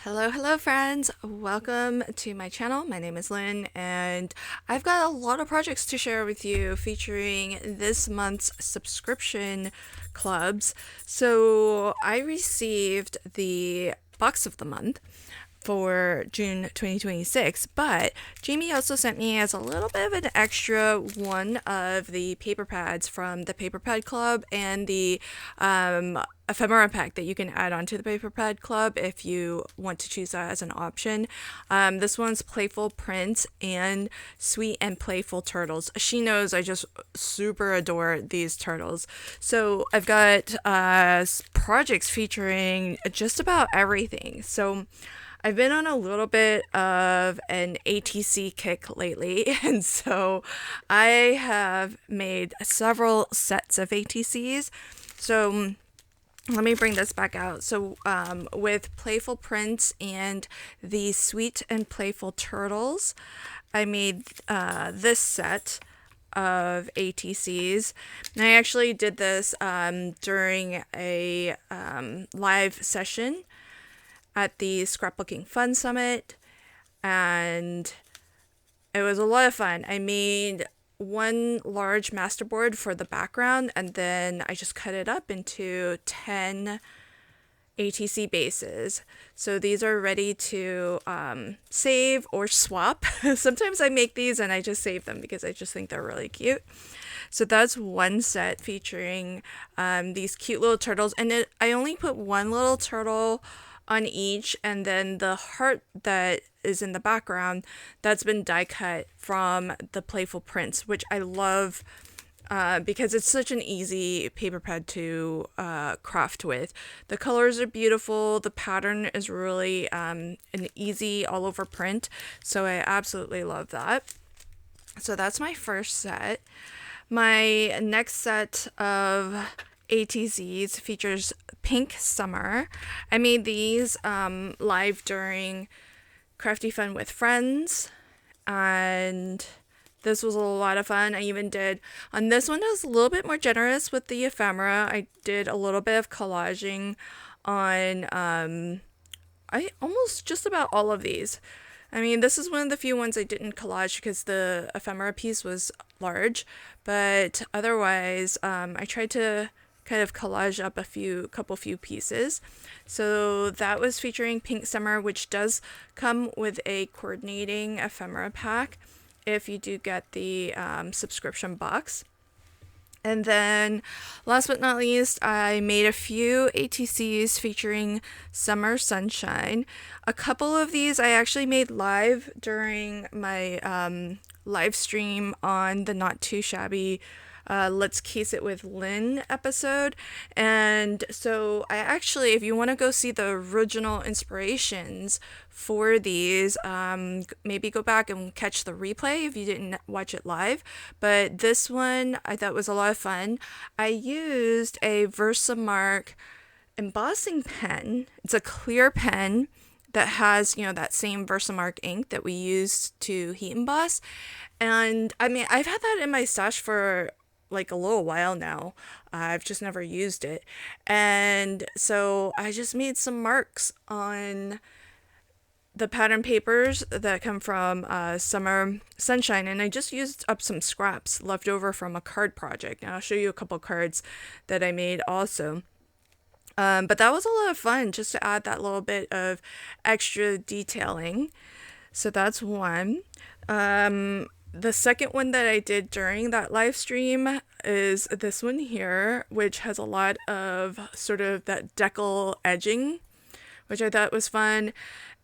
Hello friends! Welcome to my channel. My name is Lynn and I've got a lot of projects to share with you featuring this month's subscription clubs. So I received the box of the month for June 2026, but Jamie also sent me as a little bit of an extra one of the paper pads from the Paper Pad Club and the ephemera pack that you can add onto the Paper Pad Club if you want to choose that as an option. This one's Playful Prince and Sweet and Playful Turtles. She knows I just super adore these turtles. So I've got projects featuring just about everything. So I've been on a little bit of an ATC kick lately, and so I have made several sets of ATCs. So let me bring this back out. So with Playful Prince and the Sweet and Playful Turtles, I made this set of ATCs. And I actually did this during a live session at the Scrapbooking Fun Summit, and it was a lot of fun. I made one large masterboard for the background, and then I just cut it up into 10 ATC bases. So these are ready to save or swap. Sometimes I make these and I just save them because I just think they're really cute. So that's one set featuring these cute little turtles, and I only put one little turtle on each, and then the heart that is in the background, that's been die cut from the Playful Prince, which I love because it's such an easy paper pad to craft with. The colors are beautiful, the pattern is really an easy all over print, so I absolutely love that. So that's my first set. My next set of ATCs features Pink Summer. I made these live during Crafty Fun with Friends, and this was a lot of fun. I even did, on this one I was a little bit more generous with the ephemera. I did a little bit of collaging on I almost just about all of these. I mean, this is one of the few ones I didn't collage because the ephemera piece was large, but otherwise I tried to kind of collage up a couple few pieces. So that was featuring Pink Summer, which does come with a coordinating ephemera pack if you do get the subscription box. And then last but not least, I made a few ATCs featuring Summer Sunshine. A couple of these I actually made live during my live stream on the Not Too Shabby Let's Case It with Lynn episode. And so I actually, if you want to go see the original inspirations for these, maybe go back and catch the replay if you didn't watch it live. But this one I thought was a lot of fun. I used a Versamark embossing pen. It's a clear pen that has, that same Versamark ink that we used to heat emboss. And I mean, I've had that in my stash for like a little while now. I've just never used it. And so I just made some marks on the pattern papers that come from Summer Sunshine, and I just used up some scraps left over from a card project. And I'll show you a couple cards that I made also. But that was a lot of fun just to add that little bit of extra detailing. So that's one. The second one that I did during that live stream is this one here, which has a lot of sort of that decal edging, which I thought was fun.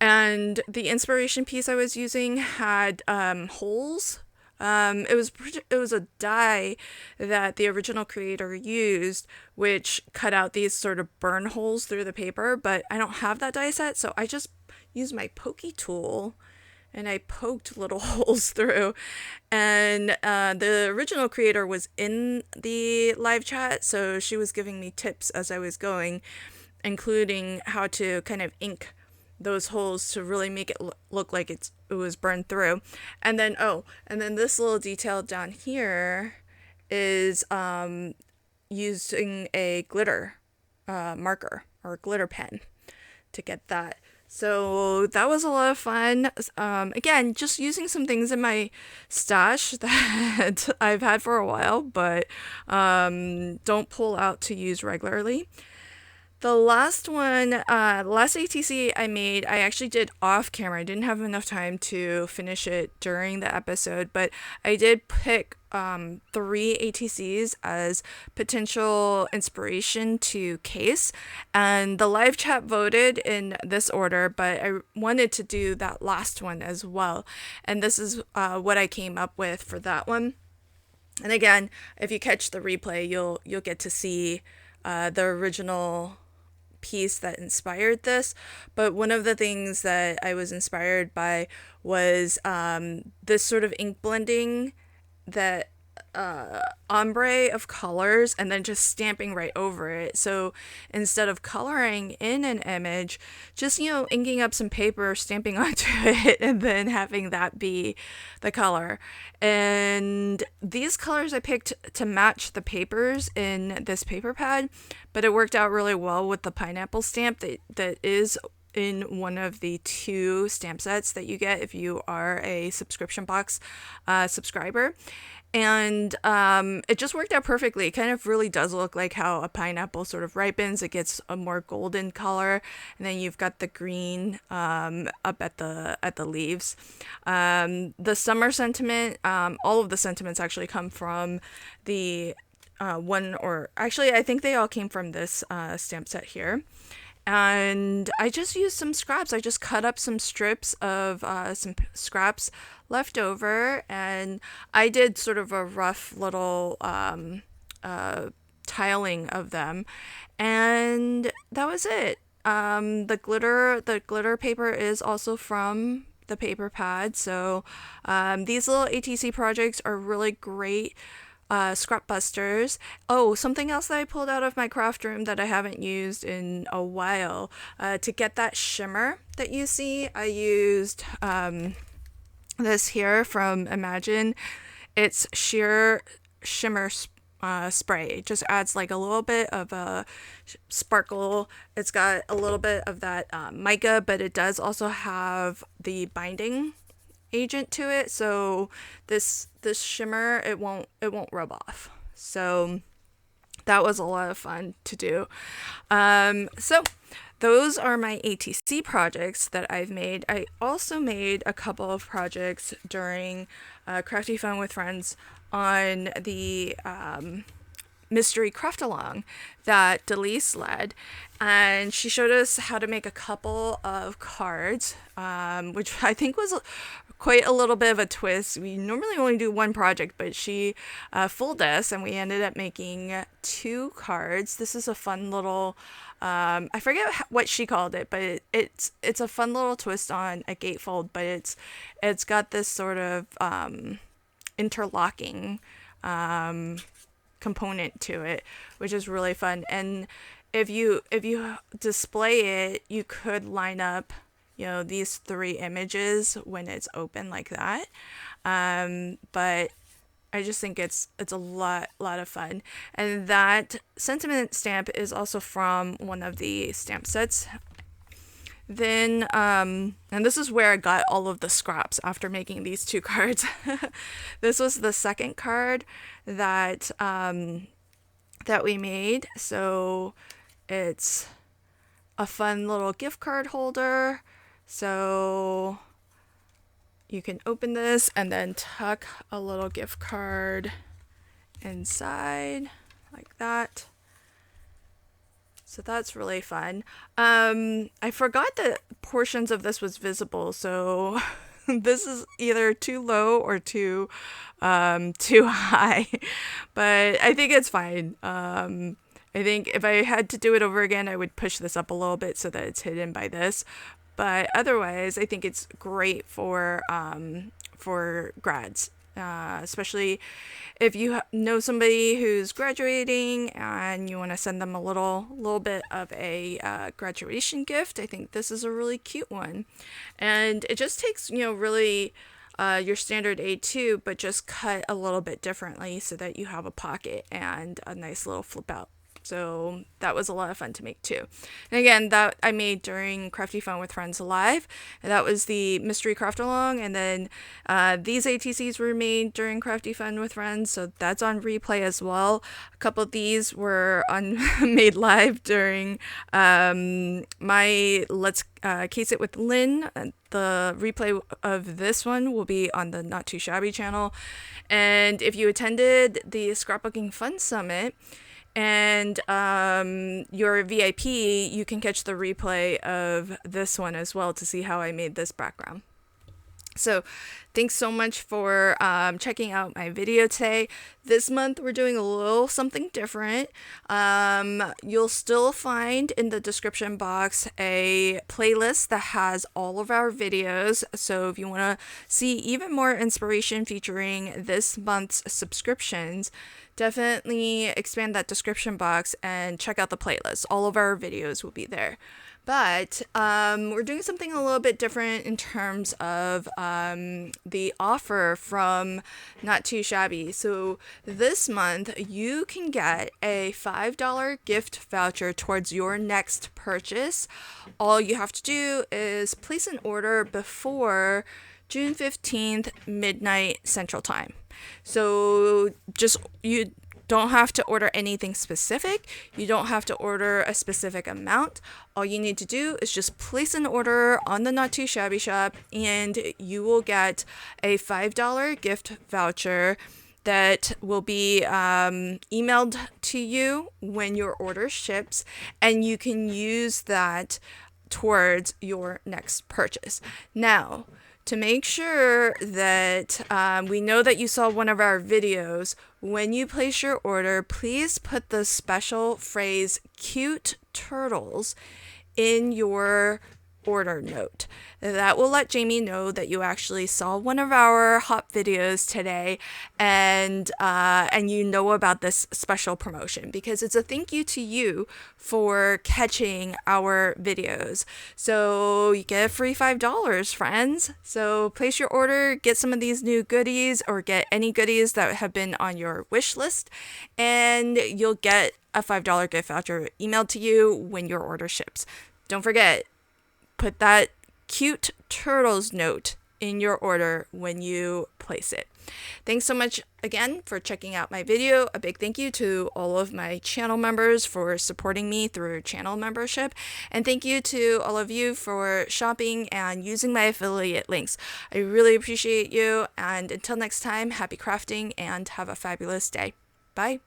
And the inspiration piece I was using had holes. It was a die that the original creator used, which cut out these sort of burn holes through the paper, but I don't have that die set, so I just used my pokey tool and I poked little holes through. And the original creator was in the live chat, so she was giving me tips as I was going, including how to kind of ink those holes to really make it look like it was burned through. And then this little detail down here is using a glitter marker or glitter pen to get that So that was a lot of fun. Again, just using some things in my stash that I've had for a while, but don't pull out to use regularly. The last one, last ATC I made, I actually did off camera. I didn't have enough time to finish it during the episode, but I did pick 3 ATCs as potential inspiration to case. And the live chat voted in this order, but I wanted to do that last one as well. And this is what I came up with for that one. And again, if you catch the replay, you'll get to see the original piece that inspired this. But one of the things that I was inspired by was this sort of ink blending, that ombre of colors, and then just stamping right over it. So instead of coloring in an image, just, inking up some paper, stamping onto it, and then having that be the color. And these colors I picked to match the papers in this paper pad, but it worked out really well with the pineapple stamp that is in one of the 2 stamp sets that you get if you are a subscription box subscriber. And it just worked out perfectly. It kind of really does look like how a pineapple sort of ripens. It gets a more golden color, and then you've got the green up at the leaves. The summer sentiment, all of the sentiments actually come from the one, or actually I think they all came from this stamp set here. And I just used some scraps. I just cut up some strips of some scraps left over, and I did sort of a rough little tiling of them, and that was it. The glitter paper is also from the paper pad, so these little ATC projects are really great scrap busters. Oh, something else that I pulled out of my craft room that I haven't used in a while, to get that shimmer that you see, I used this here from Imagine. It's sheer shimmer spray. It just adds like a little bit of a sparkle. It's got a little bit of that mica, but it does also have the binding agent to it, so this shimmer, it won't rub off. So that was a lot of fun to do. So those are my ATC projects that I've made. I also made a couple of projects during Crafty Fun with Friends on the mystery craft along that Delise led, and she showed us how to make a couple of cards, which I think was quite a little bit of a twist. We normally only do one project, but she fooled us, and we ended up making 2 cards. This is a fun little I forget what she called it, but it's a fun little twist on a gatefold, but it's got this sort of interlocking component to it, which is really fun. And if you display it, you could line up, these 3 images when it's open like that. But I just think it's a lot of fun. And that sentiment stamp is also from one of the stamp sets. Then, and this is where I got all of the scraps after making these 2 cards. This was the second card that we made. So it's a fun little gift card holder. So you can open this and then tuck a little gift card inside like that. So that's really fun. I forgot that portions of this was visible, so this is either too low or too high, but I think it's fine. I think if I had to do it over again, I would push this up a little bit so that it's hidden by this. But otherwise, I think it's great for grads, especially if you know somebody who's graduating and you want to send them a little bit of a graduation gift. I think this is a really cute one, and it just takes really your standard A2, but just cut a little bit differently so that you have a pocket and a nice little flip out So that was a lot of fun to make too. And again, that I made during Crafty Fun with Friends Live. And that was the mystery craft along. And then these ATCs were made during Crafty Fun with Friends, so that's on replay as well. A couple of these were on made live during my Let's Case It with Lynn. The replay of this one will be on the Not Too Shabby channel. And if you attended the Scrapbooking Fun Summit, and you're a VIP, you can catch the replay of this one as well to see how I made this background. So thanks so much for checking out my video today. This month we're doing a little something different. You'll still find in the description box a playlist that has all of our videos. So if you want to see even more inspiration featuring this month's subscriptions, definitely expand that description box and check out the playlist. All of our videos will be there. But we're doing something a little bit different in terms of the offer from Not Too Shabby. So this month, you can get a $5 gift voucher towards your next purchase. All you have to do is place an order before June 15th, midnight Central Time. So you don't have to order anything specific. You don't have to order a specific amount. All you need to do is just place an order on the Not Too Shabby shop, and you will get a $5 gift voucher that will be emailed to you when your order ships, and you can use that towards your next purchase. Now, to make sure that we know that you saw one of our videos, when you place your order, please put the special phrase "cute turtles" in your order note. That will let Jamie know that you actually saw one of our hot videos today, and you know about this special promotion, because it's a thank you to you for catching our videos. So you get a free $5, friends. So place your order, get some of these new goodies, or get any goodies that have been on your wish list, and you'll get a $5 gift voucher emailed to you when your order ships. Don't forget, put that cute turtles note in your order when you place it. Thanks so much again for checking out my video. A big thank you to all of my channel members for supporting me through channel membership. And thank you to all of you for shopping and using my affiliate links. I really appreciate you. And until next time, happy crafting and have a fabulous day. Bye.